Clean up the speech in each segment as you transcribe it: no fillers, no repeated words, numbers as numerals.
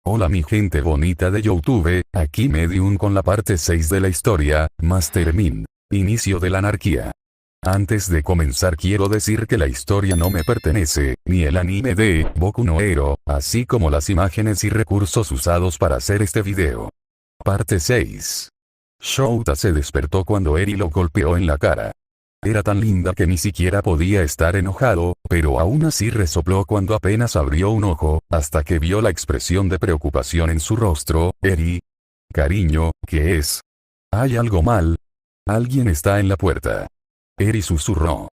Hola mi gente bonita de YouTube, aquí Medium con la parte 6 de la historia, Master Min. Inicio de la anarquía. Antes de comenzar quiero decir que la historia no me pertenece, ni el anime de Boku no Hero, así como las imágenes y recursos usados para hacer este video. Parte 6. Shouta se despertó cuando Eri lo golpeó en la cara. Era tan linda que ni siquiera podía estar enojado, pero aún así resopló cuando apenas abrió un ojo, hasta que vio la expresión de preocupación en su rostro. Eri. Cariño, ¿qué es? ¿Hay algo mal? Alguien está en la puerta. Eri susurró.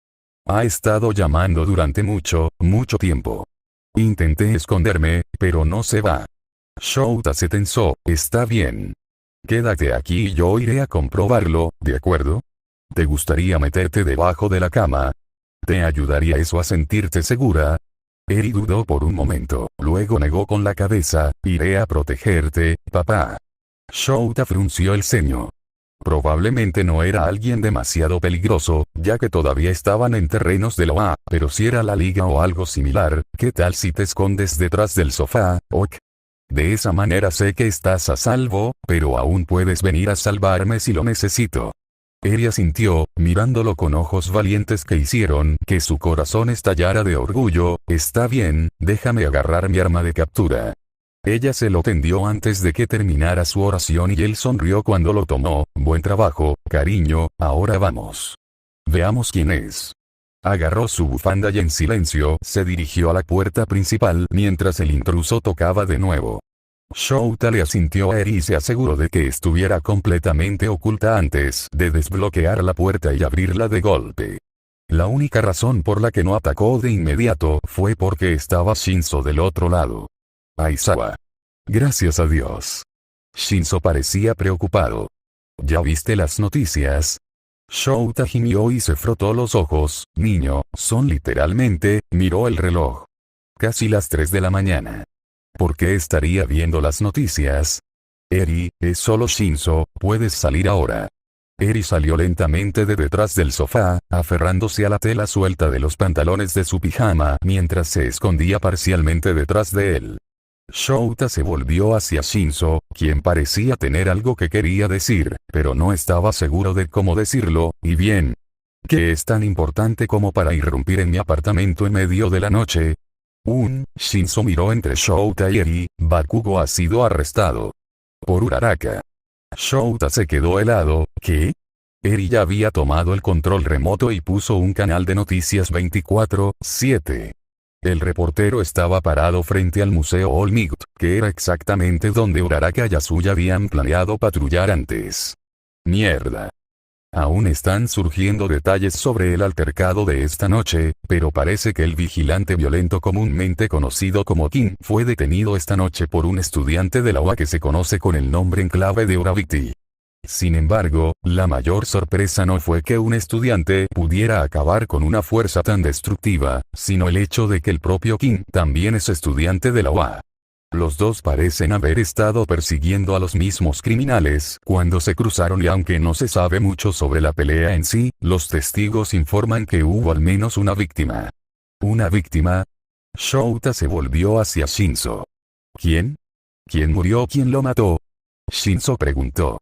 Ha estado llamando durante mucho tiempo. Intenté esconderme, pero no se va. Shouta se tensó. Está bien. Quédate aquí y yo iré a comprobarlo, ¿de acuerdo? ¿Te gustaría meterte debajo de la cama? ¿Te ayudaría eso a sentirte segura? Eri dudó por un momento, luego negó con la cabeza. Iré a protegerte, papá. Shouta frunció el ceño. Probablemente no era alguien demasiado peligroso, ya que todavía estaban en terrenos de Loa, pero si era la liga o algo similar, ¿qué tal si te escondes detrás del sofá, ok? De esa manera sé que estás a salvo, pero aún puedes venir a salvarme si lo necesito. Eri asintió, mirándolo con ojos valientes que hicieron que su corazón estallara de orgullo. Está bien, déjame agarrar mi arma de captura. Ella se lo tendió antes de que terminara su oración y él sonrió cuando lo tomó. Buen trabajo, cariño, ahora vamos. Veamos quién es. Agarró su bufanda y en silencio se dirigió a la puerta principal mientras el intruso tocaba de nuevo. Shouta le asintió a Eri y se aseguró de que estuviera completamente oculta antes de desbloquear la puerta y abrirla de golpe. La única razón por la que no atacó de inmediato fue porque estaba Shinzo del otro lado. Aizawa. Gracias a Dios. Shinzo parecía preocupado. ¿Ya viste las noticias? Shouta gimió y se frotó los ojos. Niño, son literalmente, miró el reloj. Casi las 3 de la mañana. ¿Por qué estaría viendo las noticias? Eri, es solo Shinzo, puedes salir ahora. Eri salió lentamente de detrás del sofá, aferrándose a la tela suelta de los pantalones de su pijama mientras se escondía parcialmente detrás de él. Shouta se volvió hacia Shinzo, quien parecía tener algo que quería decir, pero no estaba seguro de cómo decirlo. ¿Y bien? ¿Qué es tan importante como para irrumpir en mi apartamento en medio de la noche? Shinzo miró entre Shouta y Eri. Bakugo ha sido arrestado. Por Uraraka. Shouta se quedó helado. ¿Qué? Eri ya había tomado el control remoto y puso un canal de noticias 24/7. El reportero estaba parado frente al Museo All Might, que era exactamente donde Uraraka y Yasuya habían planeado patrullar antes. Mierda. Aún están surgiendo detalles sobre el altercado de esta noche, pero parece que el vigilante violento comúnmente conocido como King fue detenido esta noche por un estudiante de la UA que se conoce con el nombre en clave de Urabiti. Sin embargo, la mayor sorpresa no fue que un estudiante pudiera acabar con una fuerza tan destructiva, sino el hecho de que el propio King también es estudiante de la UA. Los dos parecen haber estado persiguiendo a los mismos criminales cuando se cruzaron y aunque no se sabe mucho sobre la pelea en sí, los testigos informan que hubo al menos una víctima. ¿Una víctima? Shouta se volvió hacia Shinzo. ¿Quién? ¿Quién murió o quién lo mató? Shinzo preguntó.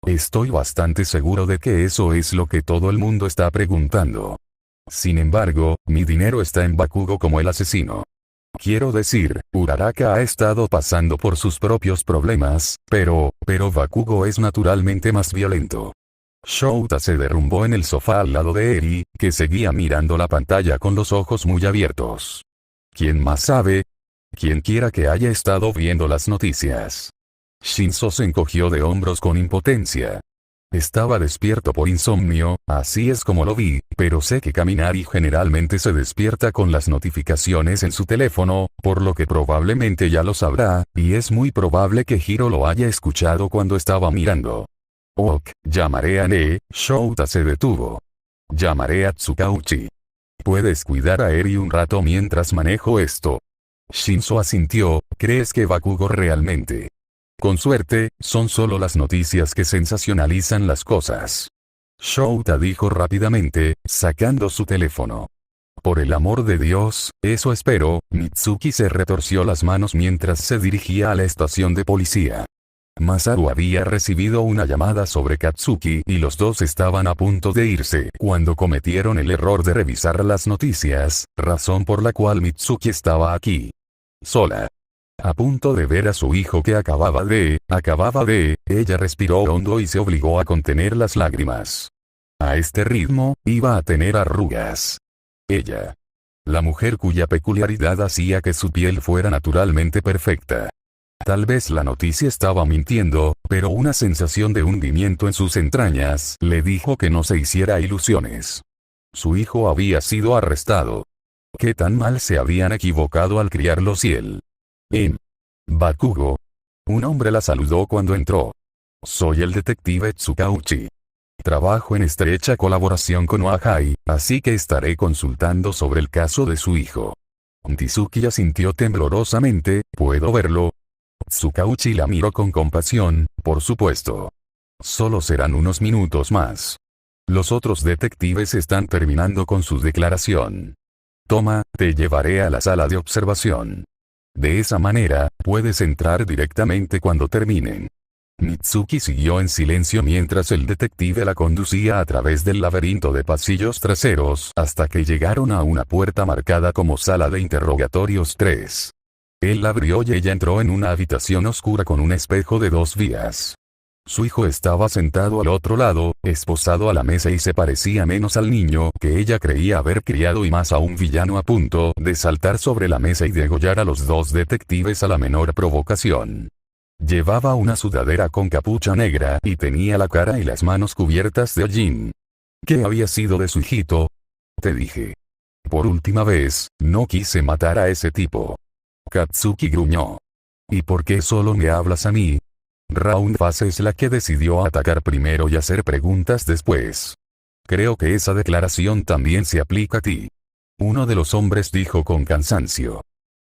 Estoy bastante seguro de que eso es lo que todo el mundo está preguntando. Sin embargo, mi dinero está en Bakugo como el asesino. Quiero decir, Uraraka ha estado pasando por sus propios problemas, pero Bakugo es naturalmente más violento. Shouta se derrumbó en el sofá al lado de Eri, que seguía mirando la pantalla con los ojos muy abiertos. ¿Quién más sabe? Quien quiera que haya estado viendo las noticias. Shinzo se encogió de hombros con impotencia. Estaba despierto por insomnio, así es como lo vi, pero sé que Kaminari generalmente se despierta con las notificaciones en su teléfono, por lo que probablemente ya lo sabrá, y es muy probable que Hiro lo haya escuchado cuando estaba mirando. Ok, llamaré a Ne. Shouta se detuvo. Llamaré a Tsukauchi. ¿Puedes cuidar a Eri un rato mientras manejo esto? Shinzo asintió. ¿Crees que Bakugo realmente? Con suerte, son solo las noticias que sensacionalizan las cosas. Shouta dijo rápidamente, sacando su teléfono. Por el amor de Dios, eso espero. Mitsuki se retorció las manos mientras se dirigía a la estación de policía. Masaru había recibido una llamada sobre Katsuki y los dos estaban a punto de irse cuando cometieron el error de revisar las noticias, razón por la cual Mitsuki estaba aquí. Sola. A punto de ver a su hijo que ella respiró hondo y se obligó a contener las lágrimas. A este ritmo, iba a tener arrugas. Ella. La mujer cuya peculiaridad hacía que su piel fuera naturalmente perfecta. Tal vez la noticia estaba mintiendo, pero una sensación de hundimiento en sus entrañas le dijo que no se hiciera ilusiones. Su hijo había sido arrestado. ¿Qué tan mal se habían equivocado al criarlo Ciel? Bakugo. Un hombre la saludó cuando entró. Soy el detective Tsukauchi. Trabajo en estrecha colaboración con Oahai, así que estaré consultando sobre el caso de su hijo. Mitsuki asintió temblorosamente. ¿Puedo verlo? Tsukauchi la miró con compasión. Por supuesto. Solo serán unos minutos más. Los otros detectives están terminando con su declaración. Toma, te llevaré a la sala de observación. De esa manera, puedes entrar directamente cuando terminen. Mitsuki siguió en silencio mientras el detective la conducía a través del laberinto de pasillos traseros hasta que llegaron a una puerta marcada como sala de interrogatorios 3. Él la abrió y ella entró en una habitación oscura con un espejo de 2 vías. Su hijo estaba sentado al otro lado, esposado a la mesa y se parecía menos al niño que ella creía haber criado y más a un villano a punto de saltar sobre la mesa y degollar a los 2 detectives a la menor provocación. Llevaba una sudadera con capucha negra y tenía la cara y las manos cubiertas de hollín. ¿Qué había sido de su hijito? Te dije. Por última vez, no quise matar a ese tipo. Katsuki gruñó. ¿Y por qué solo me hablas a mí? Round Face es la que decidió atacar primero y hacer preguntas después. Creo que esa declaración también se aplica a ti. Uno de los hombres dijo con cansancio.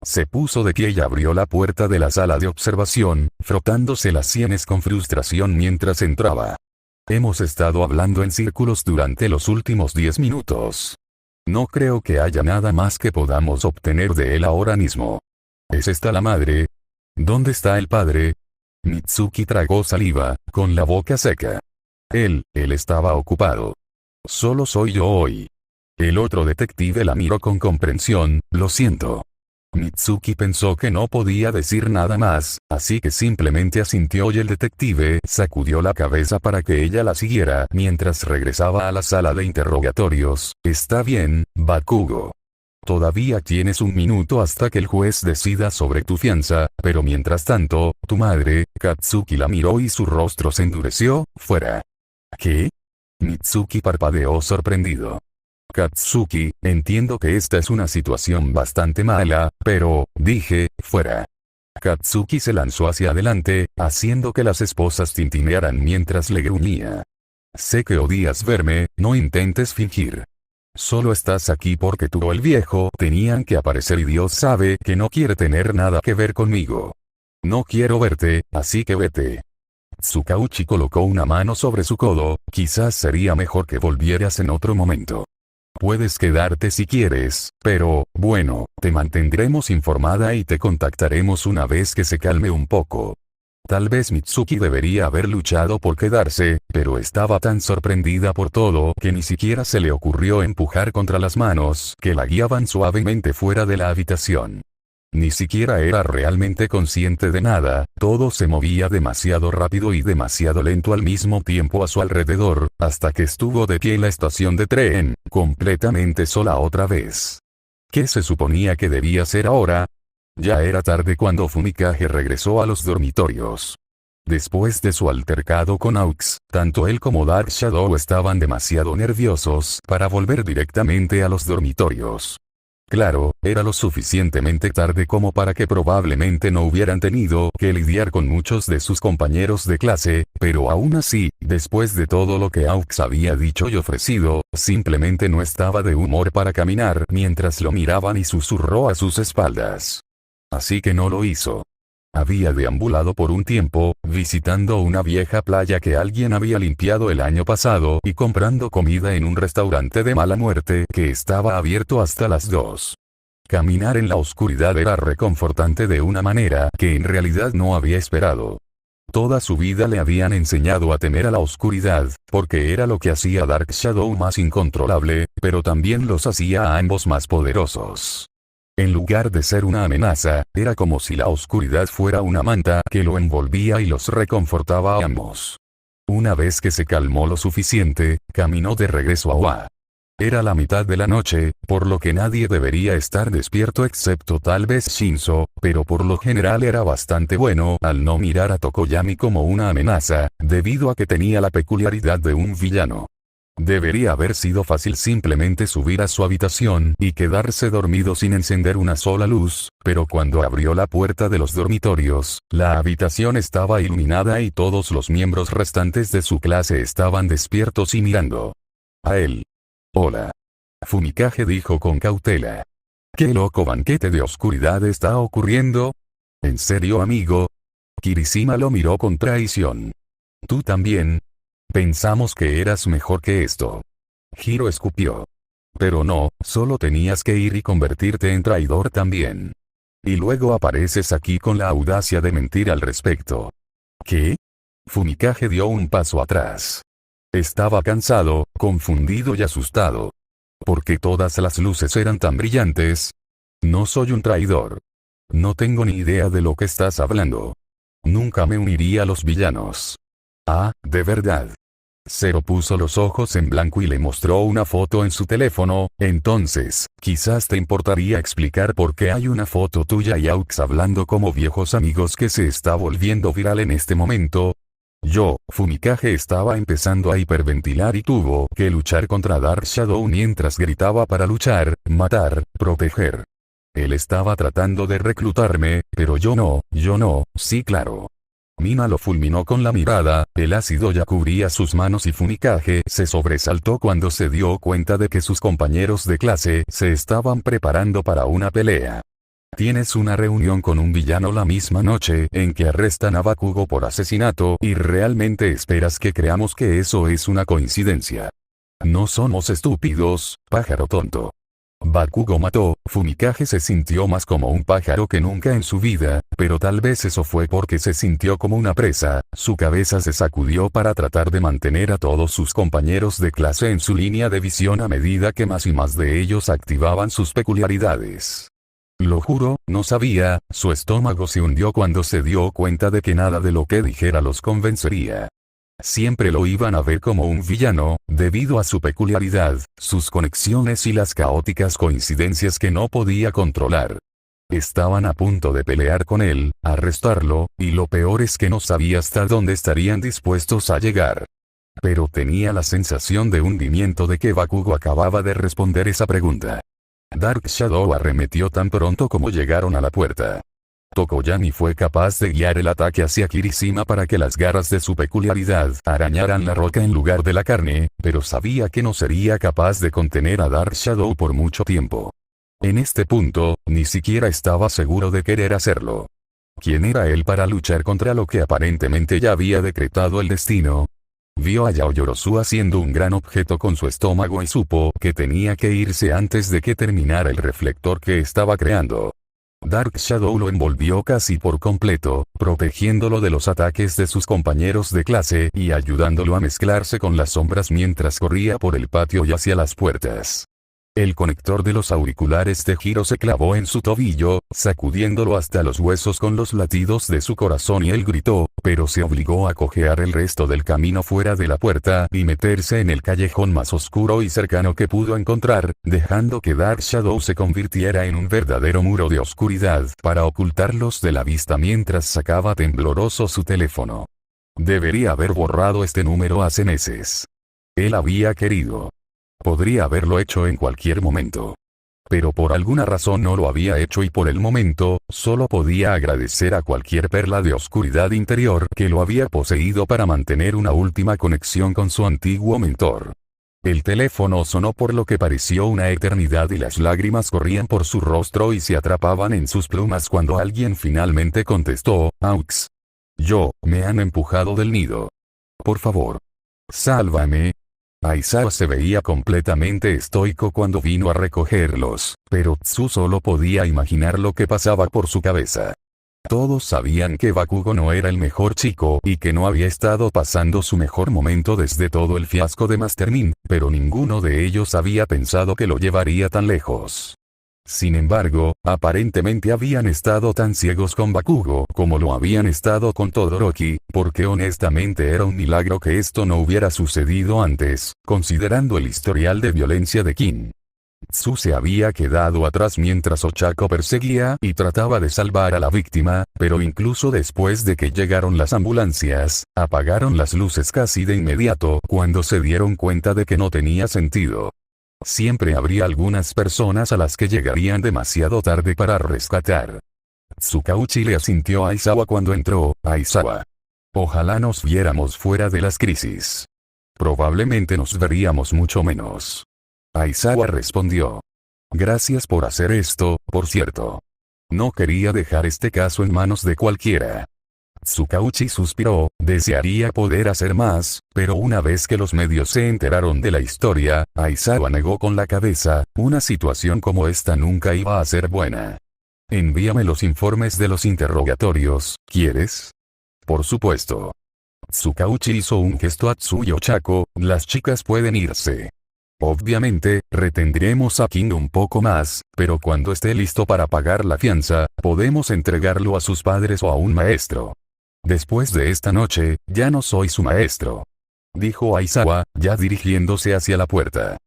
Se puso de pie y abrió la puerta de la sala de observación, frotándose las sienes con frustración mientras entraba. Hemos estado hablando en círculos durante los últimos 10 minutos. No creo que haya nada más que podamos obtener de él ahora mismo. ¿Es esta la madre? ¿Dónde está el padre? Mitsuki tragó saliva, con la boca seca. Él estaba ocupado. Solo soy yo hoy. El otro detective la miró con comprensión. Lo siento. Mitsuki pensó que no podía decir nada más, así que simplemente asintió y el detective sacudió la cabeza para que ella la siguiera mientras regresaba a la sala de interrogatorios. Está bien, Bakugo. Todavía tienes un minuto hasta que el juez decida sobre tu fianza, pero mientras tanto, tu madre, Katsuki la miró y su rostro se endureció. Fuera. ¿Qué? Mitsuki parpadeó sorprendido. Katsuki, entiendo que esta es una situación bastante mala, pero, dije, fuera. Katsuki se lanzó hacia adelante, haciendo que las esposas tintinearan mientras le gruñía. Sé que odias verme, no intentes fingir. Solo estás aquí porque tú o el viejo tenían que aparecer y Dios sabe que no quiere tener nada que ver conmigo. No quiero verte, así que vete. Tsukauchi colocó una mano sobre su codo. Quizás sería mejor que volvieras en otro momento. Puedes quedarte si quieres, pero, bueno, te mantendremos informada y te contactaremos una vez que se calme un poco. Tal vez Mitsuki debería haber luchado por quedarse, pero estaba tan sorprendida por todo que ni siquiera se le ocurrió empujar contra las manos que la guiaban suavemente fuera de la habitación. Ni siquiera era realmente consciente de nada, todo se movía demasiado rápido y demasiado lento al mismo tiempo a su alrededor, hasta que estuvo de pie en la estación de tren, completamente sola otra vez. ¿Qué se suponía que debía hacer ahora? Ya era tarde cuando Fumikage regresó a los dormitorios. Después de su altercado con Aux, tanto él como Dark Shadow estaban demasiado nerviosos para volver directamente a los dormitorios. Claro, era lo suficientemente tarde como para que probablemente no hubieran tenido que lidiar con muchos de sus compañeros de clase, pero aún así, después de todo lo que Aux había dicho y ofrecido, simplemente no estaba de humor para caminar mientras lo miraban y susurró a sus espaldas. Así que no lo hizo. Había deambulado por un tiempo, visitando una vieja playa que alguien había limpiado el año pasado y comprando comida en un restaurante de mala muerte que estaba abierto hasta las 2. Caminar en la oscuridad era reconfortante de una manera que en realidad no había esperado. Toda su vida le habían enseñado a temer a la oscuridad, porque era lo que hacía a Dark Shadow más incontrolable, pero también los hacía a ambos más poderosos. En lugar de ser una amenaza, era como si la oscuridad fuera una manta que lo envolvía y los reconfortaba a ambos. Una vez que se calmó lo suficiente, caminó de regreso a Oa. Era la mitad de la noche, por lo que nadie debería estar despierto excepto tal vez Shinzo, pero por lo general era bastante bueno al no mirar a Tokoyami como una amenaza, debido a que tenía la peculiaridad de un villano. Debería haber sido fácil simplemente subir a su habitación y quedarse dormido sin encender una sola luz, pero cuando abrió la puerta de los dormitorios, la habitación estaba iluminada y todos los miembros restantes de su clase estaban despiertos y mirando a él. Hola. Fumikage dijo con cautela. ¿Qué loco banquete de oscuridad está ocurriendo? ¿En serio, amigo? Kirishima lo miró con traición. ¿Tú también? Pensamos que eras mejor que esto. Hiro escupió. Pero no, solo tenías que ir y convertirte en traidor también. Y luego apareces aquí con la audacia de mentir al respecto. ¿Qué? Fumikage dio un paso atrás. Estaba cansado, confundido y asustado. ¿Por qué todas las luces eran tan brillantes? No soy un traidor. No tengo ni idea de lo que estás hablando. Nunca me uniría a los villanos. Ah, ¿de verdad? Zero puso los ojos en blanco y le mostró una foto en su teléfono. Entonces, quizás te importaría explicar por qué hay una foto tuya y Aux hablando como viejos amigos que se está volviendo viral en este momento. Fumikage estaba empezando a hiperventilar y tuvo que luchar contra Dark Shadow mientras gritaba para luchar, matar, proteger. Él estaba tratando de reclutarme, pero yo no, sí claro. Mina lo fulminó con la mirada, el ácido ya cubría sus manos y Fumikage se sobresaltó cuando se dio cuenta de que sus compañeros de clase se estaban preparando para una pelea. Tienes una reunión con un villano la misma noche en que arrestan a Bakugo por asesinato y realmente esperas que creamos que eso es una coincidencia. No somos estúpidos, pájaro tonto. Bakugo mató. Fumikage se sintió más como un pájaro que nunca en su vida, pero tal vez eso fue porque se sintió como una presa. Su cabeza se sacudió para tratar de mantener a todos sus compañeros de clase en su línea de visión a medida que más y más de ellos activaban sus peculiaridades. Lo juro, no sabía. Su estómago se hundió cuando se dio cuenta de que nada de lo que dijera los convencería. Siempre lo iban a ver como un villano, debido a su peculiaridad, sus conexiones y las caóticas coincidencias que no podía controlar. Estaban a punto de pelear con él, arrestarlo, y lo peor es que no sabía hasta dónde estarían dispuestos a llegar. Pero tenía la sensación de hundimiento de que Bakugo acababa de responder esa pregunta. Dark Shadow arremetió tan pronto como llegaron a la puerta. Tokoyami fue capaz de guiar el ataque hacia Kirishima para que las garras de su peculiaridad arañaran la roca en lugar de la carne, pero sabía que no sería capaz de contener a Dark Shadow por mucho tiempo. En este punto, ni siquiera estaba seguro de querer hacerlo. ¿Quién era él para luchar contra lo que aparentemente ya había decretado el destino? Vio a Yaoyorozu haciendo un gran objeto con su estómago y supo que tenía que irse antes de que terminara el reflector que estaba creando. Dark Shadow lo envolvió casi por completo, protegiéndolo de los ataques de sus compañeros de clase y ayudándolo a mezclarse con las sombras mientras corría por el patio y hacia las puertas. El conector de los auriculares de Hiro se clavó en su tobillo, sacudiéndolo hasta los huesos con los latidos de su corazón y él gritó, pero se obligó a cojear el resto del camino fuera de la puerta y meterse en el callejón más oscuro y cercano que pudo encontrar, dejando que Dark Shadow se convirtiera en un verdadero muro de oscuridad para ocultarlos de la vista mientras sacaba tembloroso su teléfono. Debería haber borrado este número hace meses. Él había querido. Podría haberlo hecho en cualquier momento. Pero por alguna razón no lo había hecho y por el momento, solo podía agradecer a cualquier perla de oscuridad interior que lo había poseído para mantener una última conexión con su antiguo mentor. El teléfono sonó por lo que pareció una eternidad y las lágrimas corrían por su rostro y se atrapaban en sus plumas cuando alguien finalmente contestó, «Aux. Me han empujado del nido. Por favor. Sálvame». Aizawa se veía completamente estoico cuando vino a recogerlos, pero Tsu solo podía imaginar lo que pasaba por su cabeza. Todos sabían que Bakugo no era el mejor chico y que no había estado pasando su mejor momento desde todo el fiasco de Master Min, pero ninguno de ellos había pensado que lo llevaría tan lejos. Sin embargo, aparentemente habían estado tan ciegos con Bakugo como lo habían estado con Todoroki, porque honestamente era un milagro que esto no hubiera sucedido antes, considerando el historial de violencia de Kin. Tsu se había quedado atrás mientras Ochako perseguía y trataba de salvar a la víctima, pero incluso después de que llegaron las ambulancias, apagaron las luces casi de inmediato cuando se dieron cuenta de que no tenía sentido. Siempre habría algunas personas a las que llegarían demasiado tarde para rescatar. Tsukauchi le asintió a Aizawa cuando entró. Aizawa. Ojalá nos viéramos fuera de las crisis. Probablemente nos veríamos mucho menos. Aizawa respondió. Gracias por hacer esto, por cierto. No quería dejar este caso en manos de cualquiera. Tsukauchi suspiró, desearía poder hacer más, pero una vez que los medios se enteraron de la historia, Aizawa negó con la cabeza, una situación como esta nunca iba a ser buena. Envíame los informes de los interrogatorios, ¿quieres? Por supuesto. Tsukauchi hizo un gesto a Tsu y Ochako, las chicas pueden irse. Obviamente, retendremos a King un poco más, pero cuando esté listo para pagar la fianza, podemos entregarlo a sus padres o a un maestro. Después de esta noche, ya no soy su maestro. Dijo Aizawa, ya dirigiéndose hacia la puerta.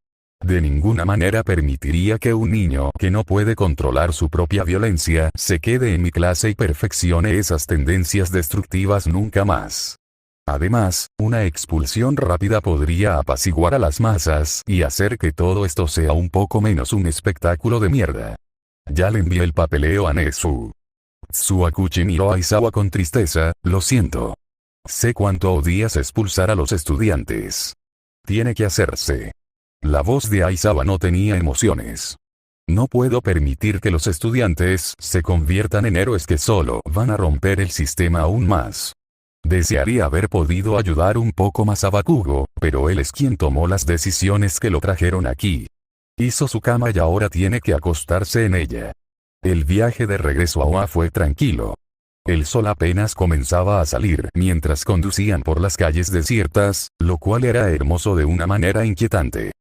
De ninguna manera permitiría que un niño que no puede controlar su propia violencia se quede en mi clase y perfeccione esas tendencias destructivas nunca más. Además, una expulsión rápida podría apaciguar a las masas y hacer que todo esto sea un poco menos un espectáculo de mierda. Ya le envié el papeleo a Nezu. Tsuakuchi miró a Aizawa con tristeza, lo siento. Sé cuánto odias expulsar a los estudiantes. Tiene que hacerse. La voz de Aizawa no tenía emociones. No puedo permitir que los estudiantes se conviertan en héroes que solo van a romper el sistema aún más. Desearía haber podido ayudar un poco más a Bakugo, pero él es quien tomó las decisiones que lo trajeron aquí. Hizo su cama y ahora tiene que acostarse en ella. El viaje de regreso a Oa fue tranquilo. El sol apenas comenzaba a salir mientras conducían por las calles desiertas, lo cual era hermoso de una manera inquietante.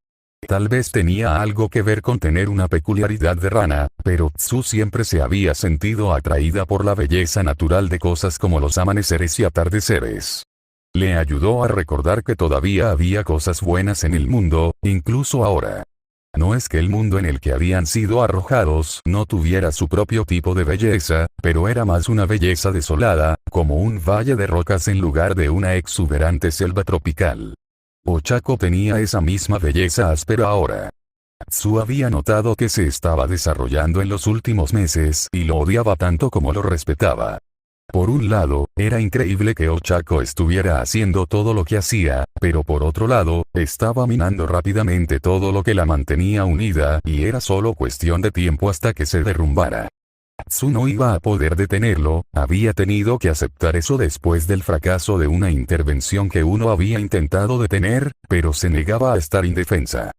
Tal vez tenía algo que ver con tener una peculiaridad de rana, pero Tsu siempre se había sentido atraída por la belleza natural de cosas como los amaneceres y atardeceres. Le ayudó a recordar que todavía había cosas buenas en el mundo, incluso ahora. No es que el mundo en el que habían sido arrojados no tuviera su propio tipo de belleza, pero era más una belleza desolada, como un valle de rocas en lugar de una exuberante selva tropical. Ochako tenía esa misma belleza áspera ahora. Tsu había notado que se estaba desarrollando en los últimos meses y lo odiaba tanto como lo respetaba. Por un lado, era increíble que Ochako estuviera haciendo todo lo que hacía, pero por otro lado, estaba minando rápidamente todo lo que la mantenía unida y era solo cuestión de tiempo hasta que se derrumbara. Tsu no iba a poder detenerlo, había tenido que aceptar eso después del fracaso de una intervención que uno había intentado detener, pero se negaba a estar indefensa.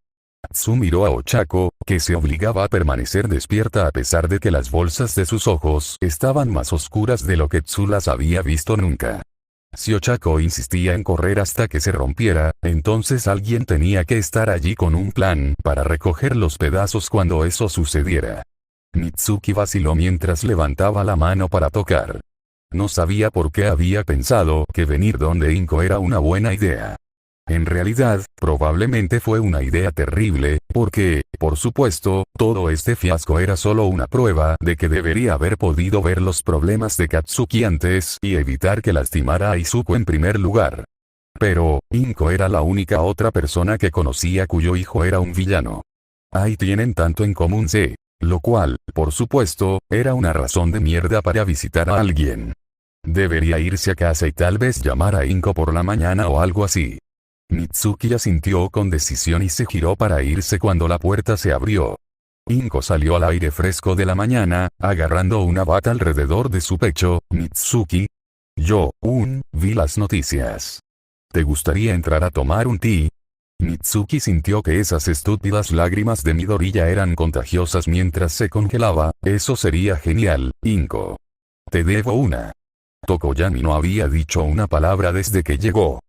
Tsu miró a Ochako, que se obligaba a permanecer despierta a pesar de que las bolsas de sus ojos estaban más oscuras de lo que Tsu las había visto nunca. Si Ochako insistía en correr hasta que se rompiera, entonces alguien tenía que estar allí con un plan para recoger los pedazos cuando eso sucediera. Mitsuki vaciló mientras levantaba la mano para tocar. No sabía por qué había pensado que venir donde Inko era una buena idea. En realidad, probablemente fue una idea terrible, porque, por supuesto, todo este fiasco era solo una prueba de que debería haber podido ver los problemas de Katsuki antes y evitar que lastimara a Izuku en primer lugar. Pero, Inko era la única otra persona que conocía cuyo hijo era un villano. Ahí tienen tanto en común lo cual, por supuesto, era una razón de mierda para visitar a alguien. Debería irse a casa y tal vez llamar a Inko por la mañana o algo así. Mitsuki asintió con decisión y se giró para irse cuando la puerta se abrió. Inko salió al aire fresco de la mañana, agarrando una bata alrededor de su pecho. Mitsuki. Vi las noticias. ¿Te gustaría entrar a tomar un té? Mitsuki sintió que esas estúpidas lágrimas de Midoriya eran contagiosas mientras se congelaba. Eso sería genial, Inko. Te debo una. Tokoyami no había dicho una palabra desde que llegó.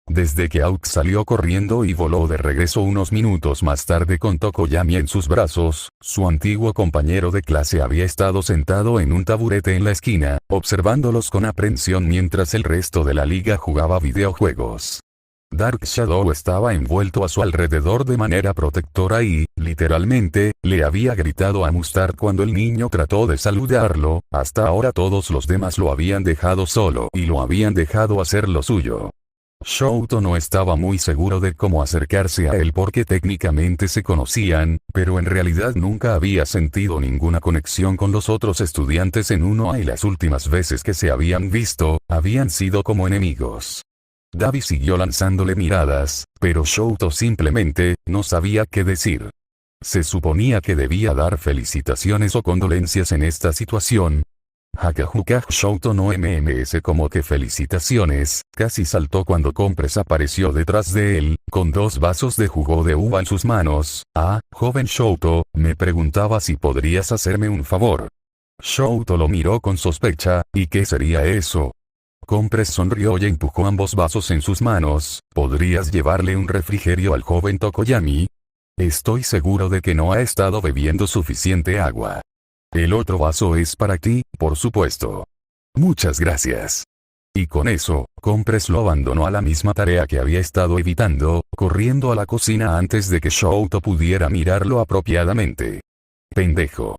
Desde que Aok salió corriendo y voló de regreso unos minutos más tarde con Tokoyami en sus brazos, su antiguo compañero de clase había estado sentado en un taburete en la esquina, observándolos con aprensión mientras el resto de la liga jugaba videojuegos. Dark Shadow estaba envuelto a su alrededor de manera protectora y, literalmente, le había gritado a Mustard cuando el niño trató de saludarlo. Hasta ahora todos los demás lo habían dejado solo y lo habían dejado hacer lo suyo. Shouto no estaba muy seguro de cómo acercarse a él porque técnicamente se conocían, pero en realidad nunca había sentido ninguna conexión con los otros estudiantes en Unoa y las últimas veces que se habían visto, habían sido como enemigos. Dabi siguió lanzándole miradas, pero Shouto simplemente, no sabía qué decir. Se suponía que debía dar felicitaciones o condolencias en esta situación. Hakahukah Shouto no mms como que felicitaciones, casi saltó cuando Compress apareció detrás de él, con 2 vasos de jugo de uva en sus manos. Joven Shouto, me preguntaba si podrías hacerme un favor. Shouto lo miró con sospecha, ¿y qué sería eso? Compress sonrió y empujó ambos vasos en sus manos. ¿Podrías llevarle un refrigerio al joven Tokoyami? Estoy seguro de que no ha estado bebiendo suficiente agua. El otro vaso es para ti, por supuesto. Muchas gracias. Y con eso, Compress lo abandonó a la misma tarea que había estado evitando, corriendo a la cocina antes de que Shouto pudiera mirarlo apropiadamente. Pendejo.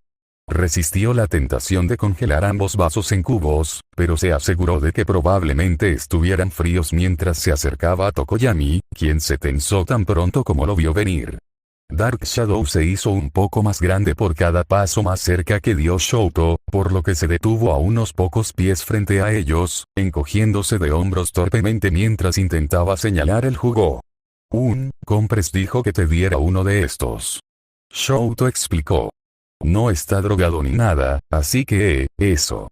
Resistió la tentación de congelar ambos vasos en cubos, pero se aseguró de que probablemente estuvieran fríos mientras se acercaba a Tokoyami, quien se tensó tan pronto como lo vio venir. Dark Shadow se hizo un poco más grande por cada paso más cerca que dio Shouto, por lo que se detuvo a unos pocos pies frente a ellos, encogiéndose de hombros torpemente mientras intentaba señalar el jugo. Compress dijo que te diera uno de estos. Shouto explicó. No está drogado ni nada, así que, eso.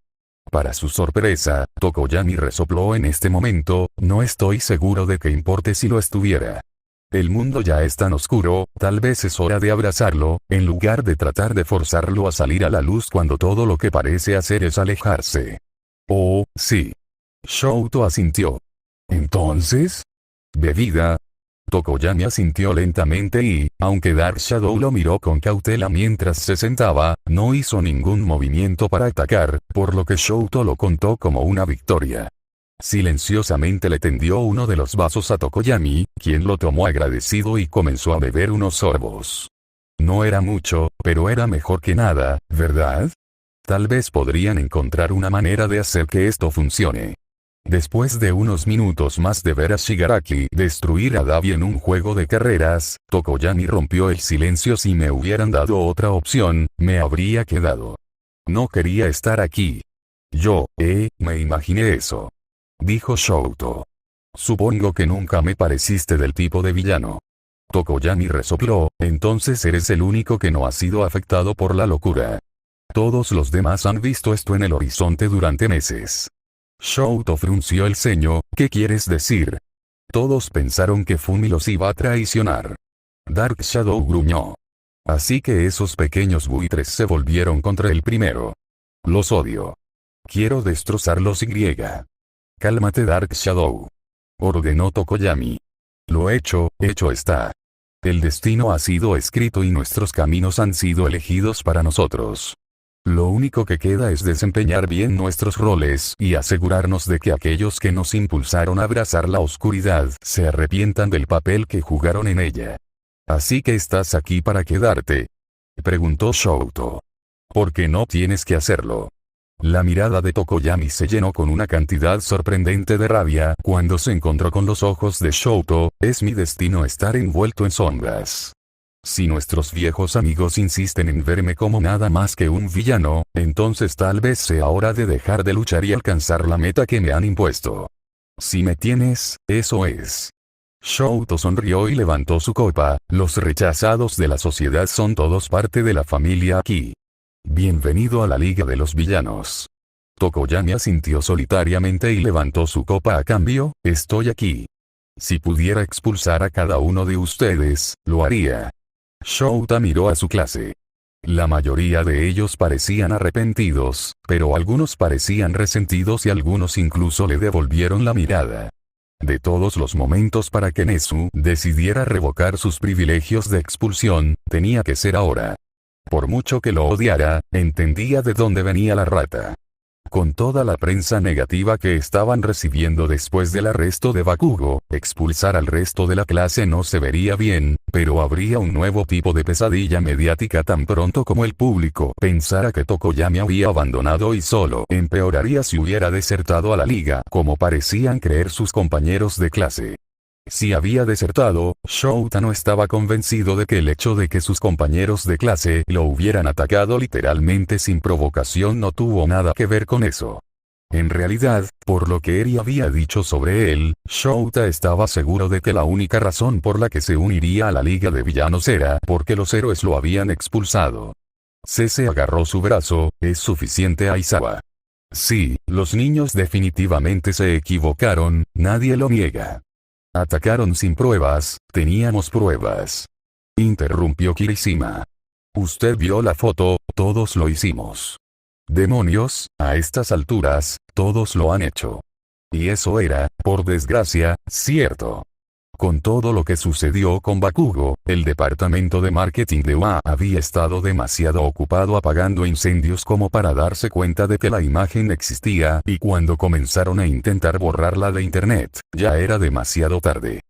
Para su sorpresa, Tokoyami resopló en este momento, no estoy seguro de que importe si lo estuviera. El mundo ya es tan oscuro, tal vez es hora de abrazarlo, en lugar de tratar de forzarlo a salir a la luz cuando todo lo que parece hacer es alejarse. Oh, sí. Shouto asintió. ¿Entonces? ¿Bebida? Tokoyami asintió lentamente y, aunque Dark Shadow lo miró con cautela mientras se sentaba, no hizo ningún movimiento para atacar, por lo que Shouto lo contó como una victoria. Silenciosamente le tendió uno de los vasos a Tokoyami, quien lo tomó agradecido y comenzó a beber unos sorbos. No era mucho, pero era mejor que nada, ¿verdad? Tal vez podrían encontrar una manera de hacer que esto funcione. Después de unos minutos más de ver a Shigaraki destruir a Dabi en un juego de carreras, Tokoyami rompió el silencio. Si me hubieran dado otra opción, me habría quedado. No quería estar aquí. Me imaginé eso. Dijo Shouto. Supongo que nunca me pareciste del tipo de villano. Tokoyami resopló, entonces eres el único que no ha sido afectado por la locura. Todos los demás han visto esto en el horizonte durante meses. Shouto frunció el ceño, ¿qué quieres decir? Todos pensaron que Fumi los iba a traicionar. Dark Shadow gruñó. Así que esos pequeños buitres se volvieron contra el primero. Los odio. Quiero destrozarlos y. Cálmate Dark Shadow. Ordenó Tokoyami. Lo hecho está. El destino ha sido escrito y nuestros caminos han sido elegidos para nosotros. Lo único que queda es desempeñar bien nuestros roles y asegurarnos de que aquellos que nos impulsaron a abrazar la oscuridad se arrepientan del papel que jugaron en ella. ¿Así que estás aquí para quedarte?, preguntó Shouto. ¿Por qué no tienes que hacerlo? La mirada de Tokoyami se llenó con una cantidad sorprendente de rabia cuando se encontró con los ojos de Shouto. Es mi destino estar envuelto en sombras. Si nuestros viejos amigos insisten en verme como nada más que un villano, entonces tal vez sea hora de dejar de luchar y alcanzar la meta que me han impuesto. Si me tienes, eso es. Shouto sonrió y levantó su copa. Los rechazados de la sociedad son todos parte de la familia aquí. Bienvenido a la Liga de los Villanos. Tokoyami asintió solitariamente y levantó su copa. A cambio, estoy aquí. Si pudiera expulsar a cada uno de ustedes, lo haría. Shouta miró a su clase. La mayoría de ellos parecían arrepentidos, pero algunos parecían resentidos y algunos incluso le devolvieron la mirada. De todos los momentos para que Nezu decidiera revocar sus privilegios de expulsión, tenía que ser ahora. Por mucho que lo odiara, entendía de dónde venía la rata. Con toda la prensa negativa que estaban recibiendo después del arresto de Bakugo, expulsar al resto de la clase no se vería bien, pero habría un nuevo tipo de pesadilla mediática tan pronto como el público pensara que Tokoyami había abandonado y solo empeoraría si hubiera desertado a la liga, como parecían creer sus compañeros de clase. Si había desertado, Shouta no estaba convencido de que el hecho de que sus compañeros de clase lo hubieran atacado literalmente sin provocación no tuvo nada que ver con eso. En realidad, por lo que Eri había dicho sobre él, Shouta estaba seguro de que la única razón por la que se uniría a la Liga de Villanos era porque los héroes lo habían expulsado. Sese agarró su brazo. ¿Es suficiente, Aizawa? Sí, los niños definitivamente se equivocaron, nadie lo niega. Atacaron sin pruebas, teníamos pruebas. Interrumpió Kirishima. Usted vio la foto, todos lo hicimos. Demonios, a estas alturas, todos lo han hecho. Y eso era, por desgracia, cierto. Con todo lo que sucedió con Bakugo, el departamento de marketing de UA había estado demasiado ocupado apagando incendios como para darse cuenta de que la imagen existía, y cuando comenzaron a intentar borrarla de internet, ya era demasiado tarde.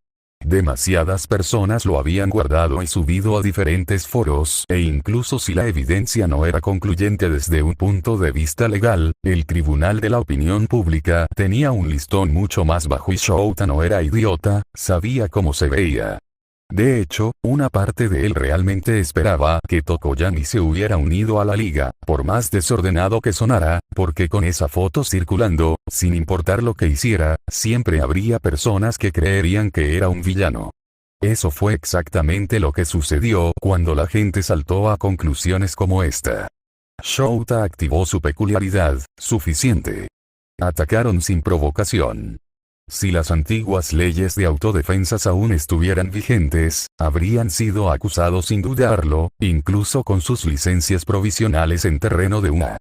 Demasiadas personas lo habían guardado y subido a diferentes foros, e incluso si la evidencia no era concluyente desde un punto de vista legal, el Tribunal de la Opinión Pública tenía un listón mucho más bajo y Shouta no era idiota, sabía cómo se veía. De hecho, una parte de él realmente esperaba que Tokoyami se hubiera unido a la liga, por más desordenado que sonara, porque con esa foto circulando, sin importar lo que hiciera, siempre habría personas que creerían que era un villano. Eso fue exactamente lo que sucedió cuando la gente saltó a conclusiones como esta. Shouta activó su peculiaridad, suficiente. Atacaron sin provocación. Si las antiguas leyes de autodefensas aún estuvieran vigentes, habrían sido acusados sin dudarlo, incluso con sus licencias provisionales en terreno de UA.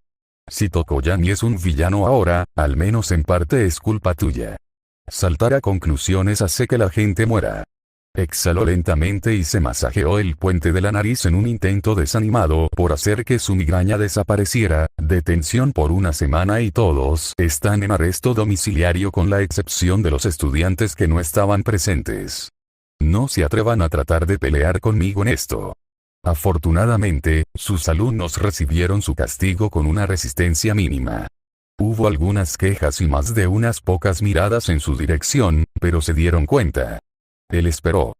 Si Tokoyami es un villano ahora, al menos en parte es culpa tuya. Saltar a conclusiones hace que la gente muera. Exhaló lentamente y se masajeó el puente de la nariz en un intento desanimado por hacer que su migraña desapareciera. Detención por una semana y todos están en arresto domiciliario con la excepción de los estudiantes que no estaban presentes. No se atrevan a tratar de pelear conmigo en esto. Afortunadamente, sus alumnos recibieron su castigo con una resistencia mínima. Hubo algunas quejas y más de unas pocas miradas en su dirección, pero se dieron cuenta. Él esperó.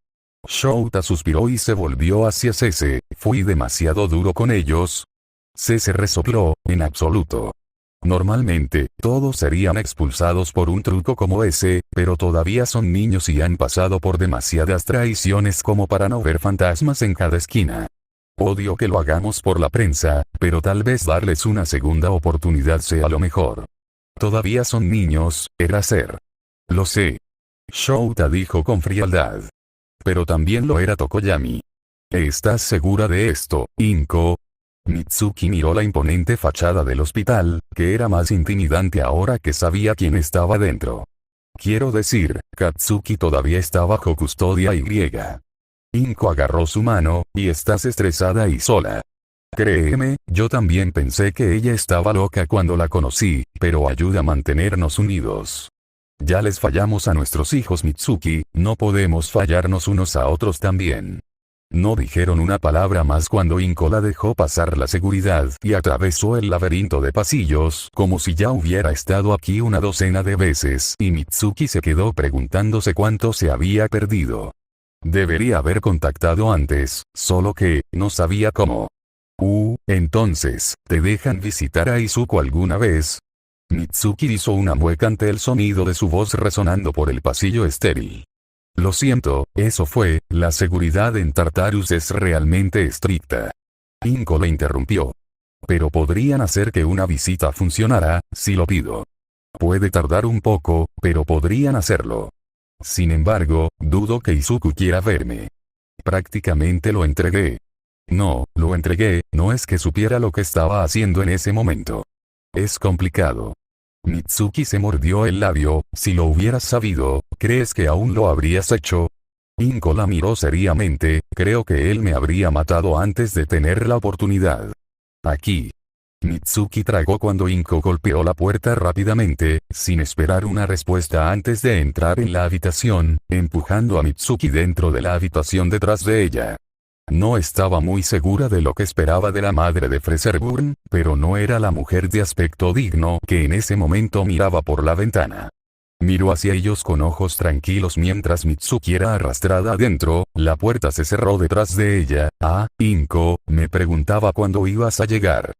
Shouta suspiró y se volvió hacia Sese. ¿Fui demasiado duro con ellos? Sese resopló, en absoluto. Normalmente, todos serían expulsados por un truco como ese, pero todavía son niños y han pasado por demasiadas traiciones como para no ver fantasmas en cada esquina. Odio que lo hagamos por la prensa, pero tal vez darles una segunda oportunidad sea lo mejor. Todavía son niños, era ser. Lo sé. Shouta dijo con frialdad. Pero también lo era Tokoyami. ¿Estás segura de esto, Inko? Mitsuki miró la imponente fachada del hospital, que era más intimidante ahora que sabía quién estaba dentro. Quiero decir, Katsuki todavía está bajo custodia y. Inko agarró su mano, y estás estresada y sola. Créeme, yo también pensé que ella estaba loca cuando la conocí, pero ayuda a mantenernos unidos. Ya les fallamos a nuestros hijos Mitsuki, no podemos fallarnos unos a otros también. No dijeron una palabra más cuando Inko la dejó pasar la seguridad y atravesó el laberinto de pasillos como si ya hubiera estado aquí una docena de veces y Mitsuki se quedó preguntándose cuánto se había perdido. Debería haber contactado antes, solo que, no sabía cómo. Entonces, ¿te dejan visitar a Izuku alguna vez? Mitsuki hizo una mueca ante el sonido de su voz resonando por el pasillo estéril. Lo siento, eso fue, la seguridad en Tartarus es realmente estricta. Inko le interrumpió. Pero podrían hacer que una visita funcionara, si lo pido. Puede tardar un poco, pero podrían hacerlo. Sin embargo, dudo que Izuku quiera verme. Prácticamente lo entregué. No, lo entregué, no es que supiera lo que estaba haciendo en ese momento. Es complicado. Mitsuki se mordió el labio, si lo hubieras sabido, ¿crees que aún lo habrías hecho? Inko la miró seriamente, creo que él me habría matado antes de tener la oportunidad. Aquí. Mitsuki tragó cuando Inko golpeó la puerta rápidamente, sin esperar una respuesta antes de entrar en la habitación, empujando a Mitsuki dentro de la habitación detrás de ella. No estaba muy segura de lo que esperaba de la madre de Freserburn, pero no era la mujer de aspecto digno que en ese momento miraba por la ventana. Miró hacia ellos con ojos tranquilos mientras Mitsuki era arrastrada adentro, la puerta se cerró detrás de ella. Inko, me preguntaba cuándo ibas a llegar.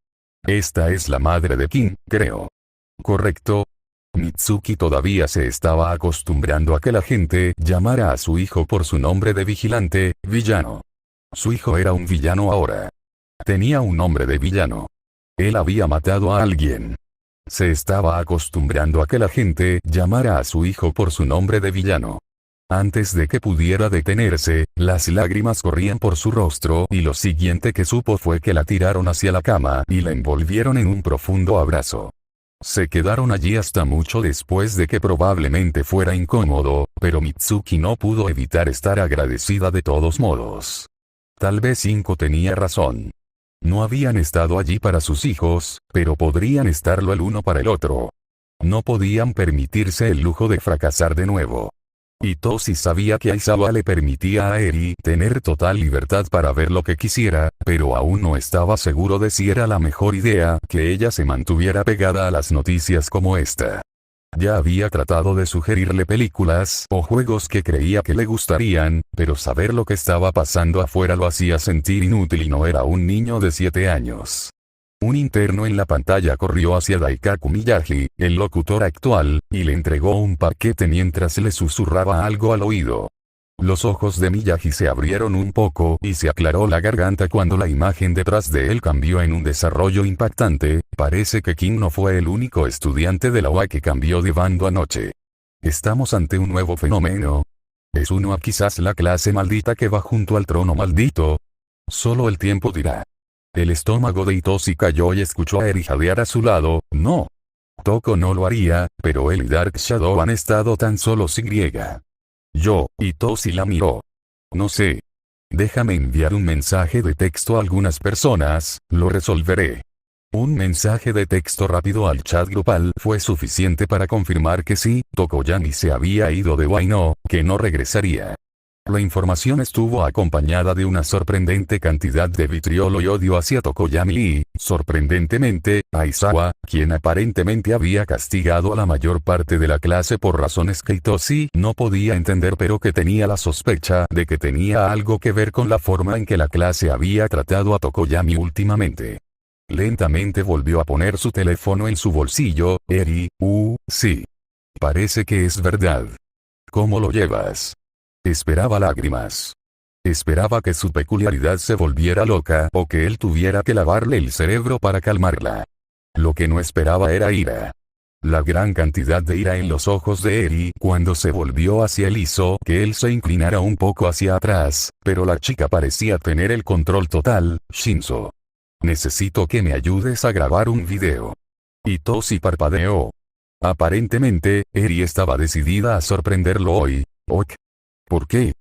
Esta es la madre de Kin, creo. ¿Correcto? Mitsuki todavía se estaba acostumbrando a que la gente llamara a su hijo por su nombre de vigilante, villano. Su hijo era un villano ahora. Tenía un nombre de villano. Él había matado a alguien. Se estaba acostumbrando a que la gente llamara a su hijo por su nombre de villano. Antes de que pudiera detenerse, las lágrimas corrían por su rostro y lo siguiente que supo fue que la tiraron hacia la cama y la envolvieron en un profundo abrazo. Se quedaron allí hasta mucho después de que probablemente fuera incómodo, pero Mitsuki no pudo evitar estar agradecida de todos modos. Tal vez Inko tenía razón. No habían estado allí para sus hijos, pero podrían estarlo el uno para el otro. No podían permitirse el lujo de fracasar de nuevo. Itoshi sabía que Aizawa le permitía a Eri tener total libertad para ver lo que quisiera, pero aún no estaba seguro de si era la mejor idea que ella se mantuviera pegada a las noticias como esta. Ya había tratado de sugerirle películas o juegos que creía que le gustarían, pero saber lo que estaba pasando afuera lo hacía sentir inútil y no era un niño de 7 años. Un interno en la pantalla corrió hacia Daikaku Miyagi, el locutor actual, y le entregó un paquete mientras le susurraba algo al oído. Los ojos de Miyagi se abrieron un poco y se aclaró la garganta cuando la imagen detrás de él cambió en un desarrollo impactante. Parece que King no fue el único estudiante de la UA que cambió de bando anoche. Estamos ante un nuevo fenómeno. ¿Es uno quizás la clase maldita que va junto al trono maldito? Solo el tiempo dirá. El estómago de Itoshi cayó y escuchó a Eri jadear a su lado. No. Toko no lo haría, pero él y Dark Shadow han estado tan solos y. Itoshi la miró. No sé. Déjame enviar un mensaje de texto a algunas personas, lo resolveré. Un mensaje de texto rápido al chat grupal fue suficiente para confirmar que sí, Tokoyami se había ido de Wano, que no regresaría. La información estuvo acompañada de una sorprendente cantidad de vitriolo y odio hacia Tokoyami y, sorprendentemente, Aizawa, quien aparentemente había castigado a la mayor parte de la clase por razones que Itoshi no podía entender pero que tenía la sospecha de que tenía algo que ver con la forma en que la clase había tratado a Tokoyami últimamente. Lentamente volvió a poner su teléfono en su bolsillo. Eri, sí. Parece que es verdad. ¿Cómo lo llevas? Esperaba lágrimas. Esperaba que su peculiaridad se volviera loca o que él tuviera que lavarle el cerebro para calmarla. Lo que no esperaba era ira. La gran cantidad de ira en los ojos de Eri cuando se volvió hacia él hizo que él se inclinara un poco hacia atrás, pero la chica parecía tener el control total. Shinzo. Necesito que me ayudes a grabar un video. Itoshi parpadeó. Aparentemente, Eri estaba decidida a sorprenderlo hoy. Ok. ¿Por qué?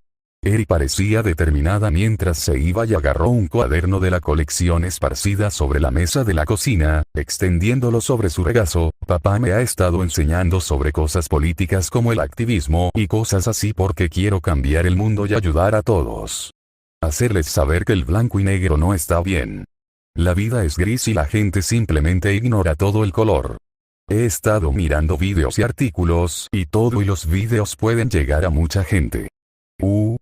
Eri parecía determinada mientras se iba y agarró un cuaderno de la colección esparcida sobre la mesa de la cocina, extendiéndolo sobre su regazo. Papá me ha estado enseñando sobre cosas políticas como el activismo y cosas así porque quiero cambiar el mundo y ayudar a todos. Hacerles saber que el blanco y negro no está bien. La vida es gris y la gente simplemente ignora todo el color. He estado mirando vídeos y artículos y los vídeos pueden llegar a mucha gente.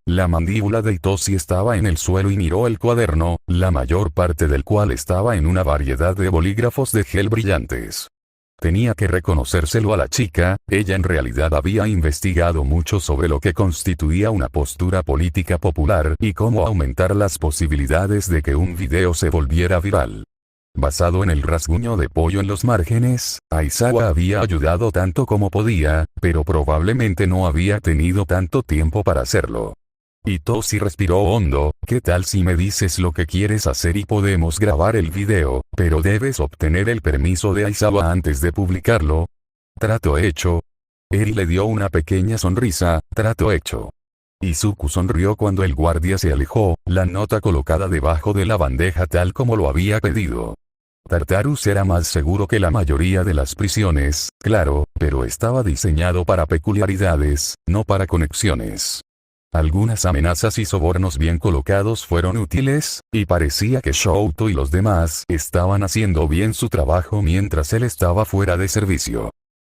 La mandíbula de Itoshi estaba en el suelo y miró el cuaderno, la mayor parte del cual estaba en una variedad de bolígrafos de gel brillantes. Tenía que reconocérselo a la chica, ella en realidad había investigado mucho sobre lo que constituía una postura política popular y cómo aumentar las posibilidades de que un video se volviera viral. Basado en el rasguño de pollo en los márgenes, Aizawa había ayudado tanto como podía, pero probablemente no había tenido tanto tiempo para hacerlo. Itoshi respiró hondo. ¿Qué tal si me dices lo que quieres hacer y podemos grabar el video, pero debes obtener el permiso de Aizawa antes de publicarlo? Trato hecho. Eri le dio una pequeña sonrisa. Trato hecho. Izuku sonrió cuando el guardia se alejó, la nota colocada debajo de la bandeja tal como lo había pedido. Tartarus era más seguro que la mayoría de las prisiones, claro, pero estaba diseñado para peculiaridades, no para conexiones. Algunas amenazas y sobornos bien colocados fueron útiles, y parecía que Shouto y los demás estaban haciendo bien su trabajo mientras él estaba fuera de servicio.